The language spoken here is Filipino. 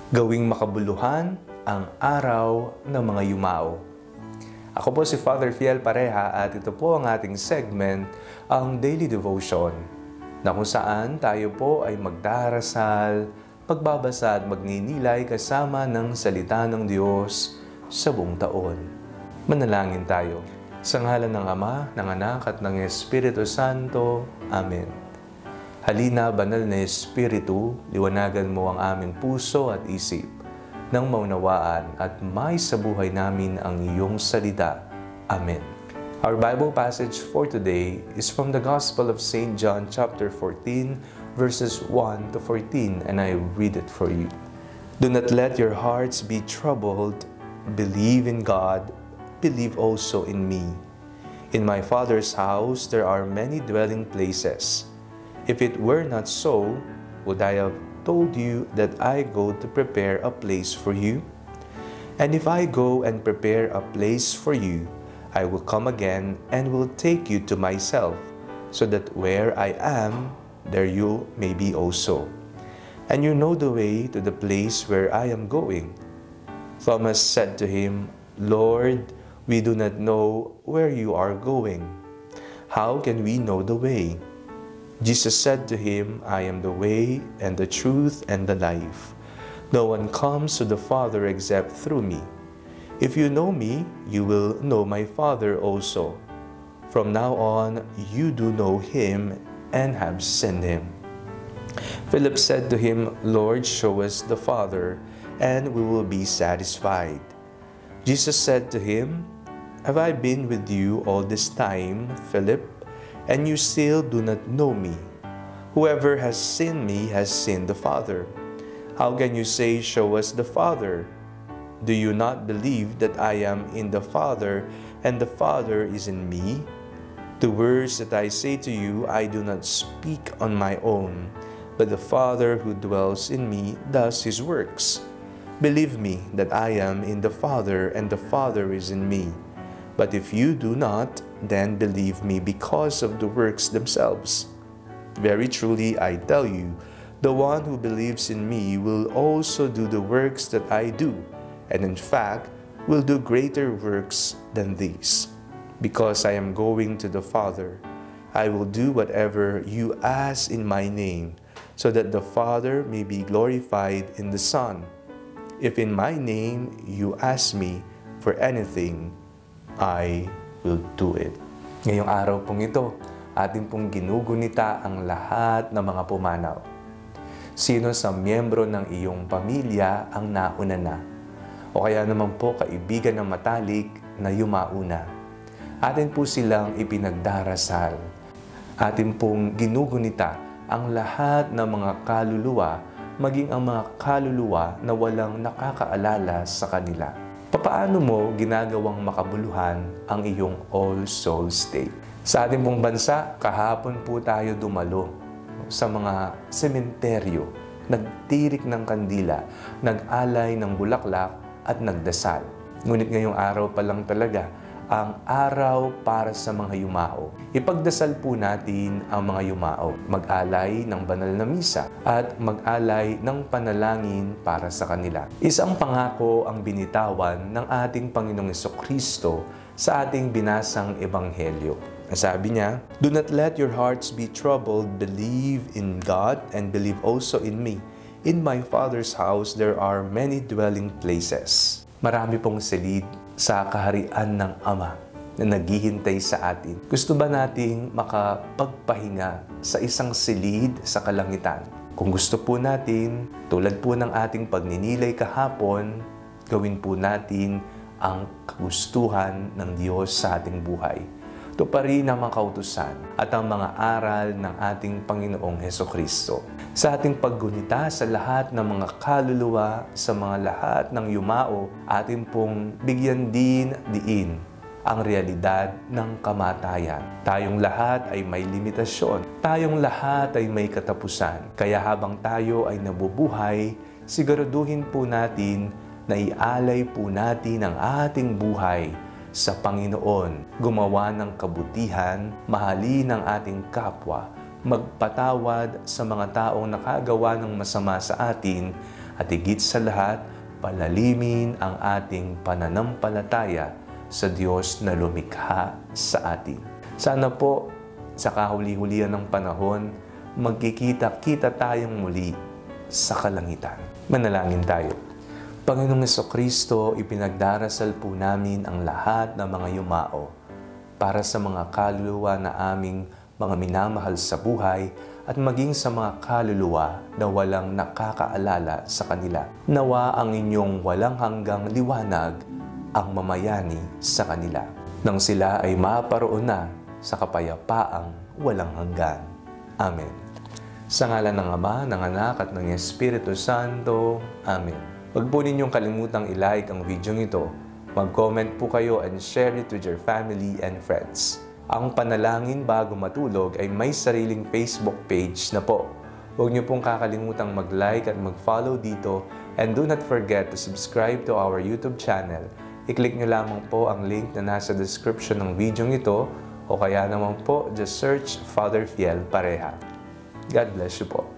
Gawing makabuluhan ang araw ng mga yumao. Ako po si Father Fiel Pareha at ito po ang ating segment, ang Daily Devotion, na kung saan tayo po ay magdarasal, magbabasa at magninilay kasama ng salita ng Diyos sa buong taon. Manalangin tayo. Sa ngalan ng Ama, ng Anak at ng Espiritu Santo. Amen. Halina, banal na Espiritu, liwanagan mo ang aming puso at isip nang maunawaan at may sa buhay namin ang iyong salita. Amen. Our Bible passage for today is from the Gospel of St. John chapter 14, verses 1 to 14, and I read it for you. Do not let your hearts be troubled. Believe in God. Believe also in me. In my Father's house there are many dwelling places. If it were not so, would I have told you that I go to prepare a place for you? And if I go and prepare a place for you, I will come again and will take you to myself, so that where I am, there you may be also. And you know the way to the place where I am going. Thomas said to him, Lord, we do not know where you are going. How can we know the way? Jesus said to him, I am the way and the truth and the life. No one comes to the Father except through me. If you know me, you will know my Father also. From now on, you do know him and have seen him. Philip said to him, Lord, show us the Father, and we will be satisfied. Jesus said to him, Have I been with you all this time, Philip, and you still do not know me? Whoever has seen me has seen the Father. How can you say, Show us the Father? Do you not believe that I am in the Father, and the Father is in me? The words that I say to you, I do not speak on my own, but the Father who dwells in me does his works. Believe me that I am in the Father, and the Father is in me. But if you do not, then believe me because of the works themselves. Very truly, I tell you, the one who believes in me will also do the works that I do, and in fact, will do greater works than these. Because I am going to the Father, I will do whatever you ask in my name, so that the Father may be glorified in the Son. If in my name you ask me for anything, I will do it. Ngayong araw pong ito, ating pong ginugunita ang lahat ng mga pumanaw. Sino sa miyembro ng iyong pamilya ang nauna na? O kaya naman po kaibigan ng matalik na yumauna. Atin po silang ipinagdarasal. Atin pong ginugunita ang lahat ng mga kaluluwa, maging ang mga kaluluwa na walang nakakaalala sa kanila. Papaano mo ginagawang makabuluhan ang iyong All Souls Day? Sa ating pong bansa, kahapon po tayo dumalo sa mga sementeryo, nagtirik ng kandila, nag-alay ng bulaklak at nagdasal. Ngunit ngayong araw pa lang talaga, ang araw para sa mga yumao. Ipagdasal po natin ang mga yumao, mag-alay ng banal na misa at mag-alay ng panalangin para sa kanila. Isang pangako ang binitawan ng ating Panginoong Jesucristo sa ating binasang ebanghelyo. Sabi niya, Do not let your hearts be troubled, believe in God and believe also in me. In my Father's house there are many dwelling places. Marami pong silid sa kaharian ng Ama na naghihintay sa atin. Gusto ba nating makapagpahinga sa isang silid sa kalangitan? Kung gusto po natin, tulad po ng ating pagninilay kahapon, gawin po natin ang kagustuhan ng Diyos sa ating buhay. Ito pa rin ang mga kautusan at ang mga aral ng ating Panginoong Hesukristo. Sa ating paggunita sa lahat ng mga kaluluwa, sa mga lahat ng yumao, ating pong bigyan din diin ang realidad ng kamatayan. Tayong lahat ay may limitasyon. Tayong lahat ay may katapusan. Kaya habang tayo ay nabubuhay, siguraduhin po natin na ialay po natin ang ating buhay sa Panginoon, gumawa ng kabutihan, mahalin ang ating kapwa, magpatawad sa mga taong nakagawa ng masama sa atin, At higit sa lahat, palalimin ang ating pananampalataya sa Diyos na lumikha sa atin. Sana po, sa kahuli-hulihan ng panahon, magkikita-kita tayong muli sa kalangitan. Manalangin tayo. Panginoong Jesucristo, ipinagdarasal po namin ang lahat ng mga yumao para sa mga kaluluwa na aming mga minamahal sa buhay at maging sa mga kaluluwa na walang nakakaalala sa kanila. Nawa ang inyong walang hanggang liwanag ang mamayani sa kanila, nang sila ay maparoon na sa kapayapaang walang hanggan. Amen. Sa ngalan ng Ama, ng Anak at ng Espiritu Santo. Amen. Huwag po ninyong kalimutang i-like ang video ito. Mag-comment po kayo and share it with your family and friends. Ang Panalangin Bago Matulog ay may sariling Facebook page na po. Huwag niyo pong kakalimutang mag-like at mag-follow dito, and do not forget to subscribe to our YouTube channel. I-click niyo lamang po ang link na nasa description ng video ito, o kaya naman po just search Father Fiel Pareha. God bless you po.